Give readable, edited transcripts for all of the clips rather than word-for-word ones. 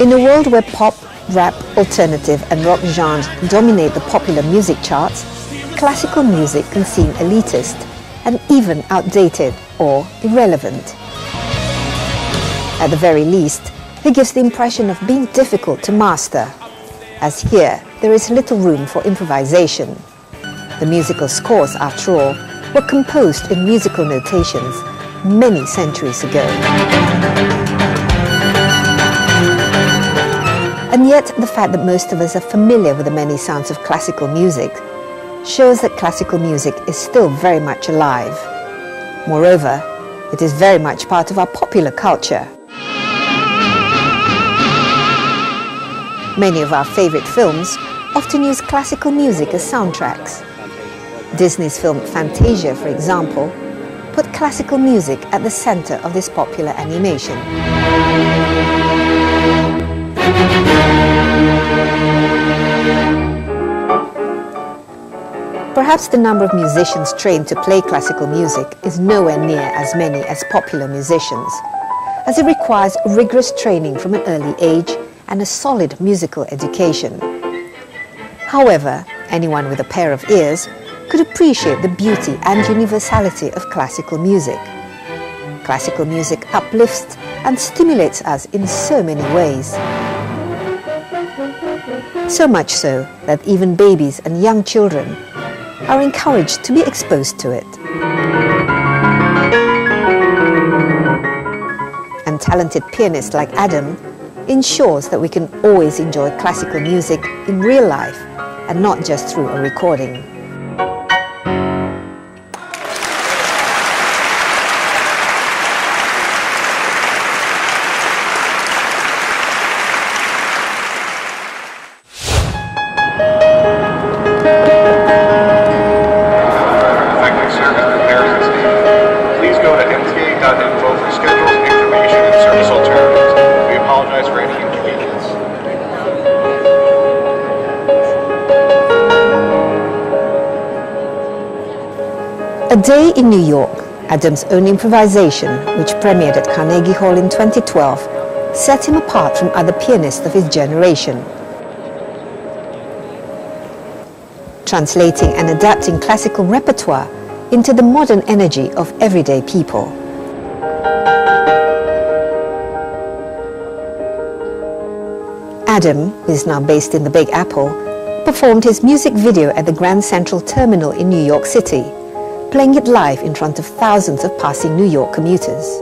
In a world where pop, rap, alternative and rock genres dominate the popular music charts, classical music can seem elitist and even outdated or irrelevant. At the very least, it gives the impression of being difficult to master, as here there is little room for improvisation. The musical scores, after all, were composed in musical notations many centuries ago. And yet, the fact that most of us are familiar with the many sounds of classical music shows that classical music is still very much alive. Moreover, it is very much part of our popular culture. Many of our favorite films often use classical music as soundtracks. Disney's film Fantasia, for example, put classical music at the center of this popular animation. Perhaps the number of musicians trained to play classical music is nowhere near as many as popular musicians, as it requires rigorous training from an early age and a solid musical education. However, anyone with a pair of ears could appreciate the beauty and universality of classical music. Classical music uplifts and stimulates us in so many ways. So much so that even babies and young children are encouraged to be exposed to it. And talented pianists like Ádám ensures that we can always enjoy classical music in real life and not just through a recording. A Day in New York, Ádám's own improvisation, which premiered at Carnegie Hall in 2012, set him apart from other pianists of his generation. Translating and adapting classical repertoire into the modern energy of everyday people. Ádám, who is now based in the Big Apple, performed his music video at the Grand Central Terminal in New York City, playing it live in front of thousands of passing New York commuters.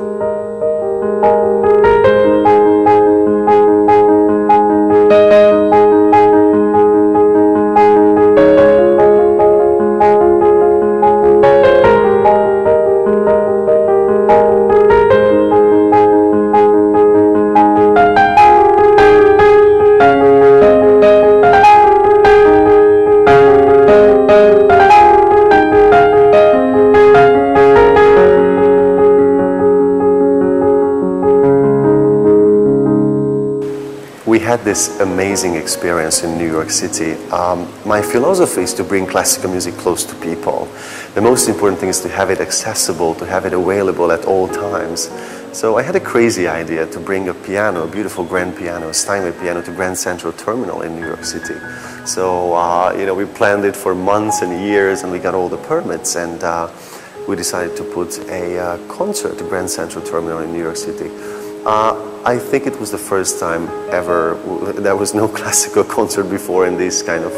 We had this amazing experience in New York City. My philosophy is to bring classical music close to people. The most important thing is to have it accessible, to have it available at all times. So I had a crazy idea to bring a piano, a beautiful grand piano, a Steinway piano, to Grand Central Terminal in New York City. So we planned it for months and years, and we got all the permits, and we decided to put a concert at Grand Central Terminal in New York City. I think it was the first time ever there was no classical concert before in these kind of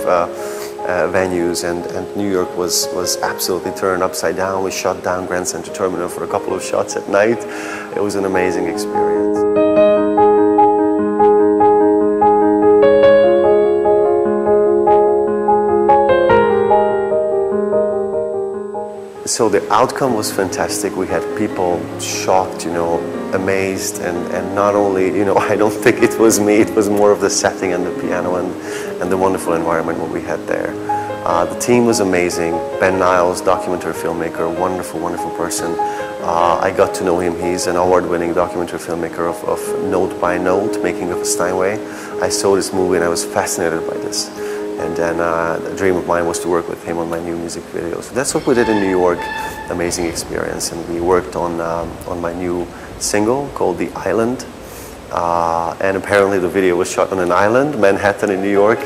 venues, and New York was absolutely turned upside down. We shut down Grand Central Terminal for a couple of shots at night. It was an amazing experience. So the outcome was fantastic. We had people shocked, amazed, and not only, I don't think it was me, it was more of the setting and the piano and the wonderful environment what we had there. The team was amazing. Ben Niles, documentary filmmaker, wonderful, wonderful person. I got to know him. He's an award-winning documentary filmmaker of Note by Note, Making of a Steinway. I saw this movie and I was fascinated by this. And then a dream of mine was to work with him on my new music video. So that's what we did in New York. Amazing experience. And we worked on my new single called The Island. And apparently the video was shot on an island, Manhattan in New York,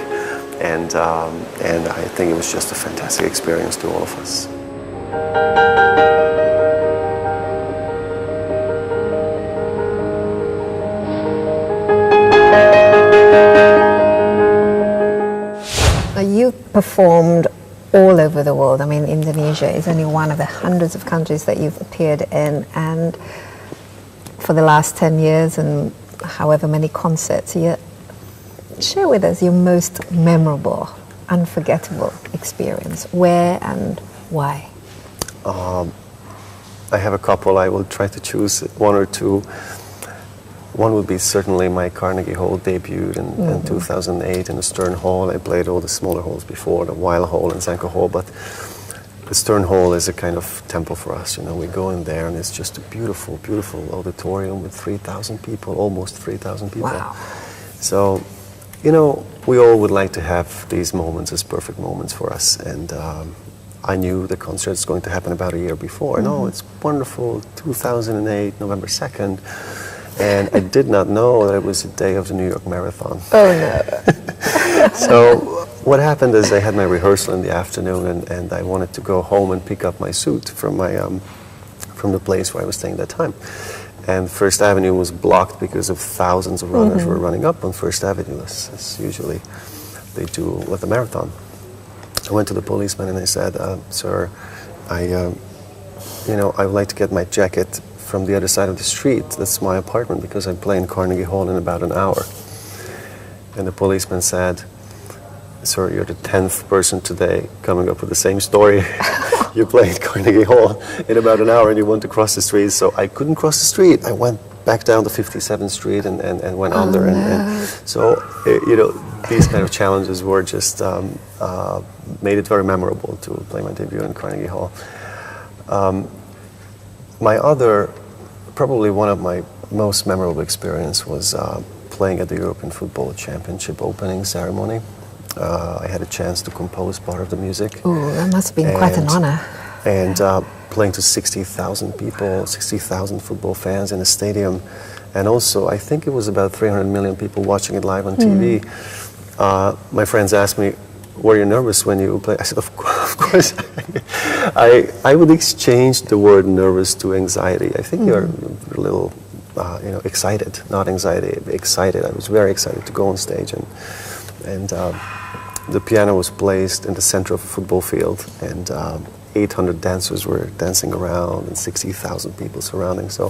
and I think it was just a fantastic experience to all of us. You performed all over the world. I mean, Indonesia is only one of the hundreds of countries that you've appeared in, and for the last 10 years and however many concerts, share with us your most memorable, unforgettable experience. Where and why? I have a couple. I will try to choose one or two. One would be certainly my Carnegie Hall debut in 2008 in the Stern Hall. I played all the smaller halls before, the Weil Hall and Zanker Hall, but the Stern Hall is a kind of temple for us. You know, we go in there and it's just a beautiful, beautiful auditorium with 3,000 people, almost 3,000 people. Wow. So, you know, we all would like to have these moments as perfect moments for us. And I knew the concert was going to happen about a year before. No, it's wonderful, 2008, November 2nd. And I did not know that it was the day of the New York Marathon. Oh, no. So what happened is I had my rehearsal in the afternoon, and I wanted to go home and pick up my suit from from the place where I was staying at that time. And First Avenue was blocked because of thousands of runners were running up on First Avenue, as usually they do with the marathon. I went to the policeman and I said, "Sir, I would like to get my jacket from the other side of the street. That's my apartment because I play in Carnegie Hall in about an hour." And the policeman said, "Sir, you're the 10th person today coming up with the same story. You play at Carnegie Hall in about an hour and you want to cross the street." So I couldn't cross the street. I went back down to 57th Street and went under. And so, these kind of challenges were just made it very memorable to play my debut in Carnegie Hall. My other, probably one of my most memorable experience was playing at the European Football Championship opening ceremony. I had a chance to compose part of the music. Ooh, that must have been quite an honor. And playing to 60,000 people, 60,000 football fans in a stadium. And also, I think it was about 300 million people watching it live on TV. My friends asked me, "Were you nervous when you played?" I said, of course. I would exchange the word nervous to anxiety. I think you're a little, excited, not anxiety, excited. I was very excited to go on stage, and the piano was placed in the center of a football field, and 800 dancers were dancing around, and 60,000 people surrounding. So,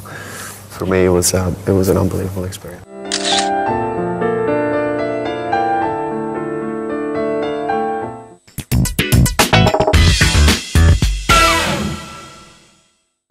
for me, it was an unbelievable experience.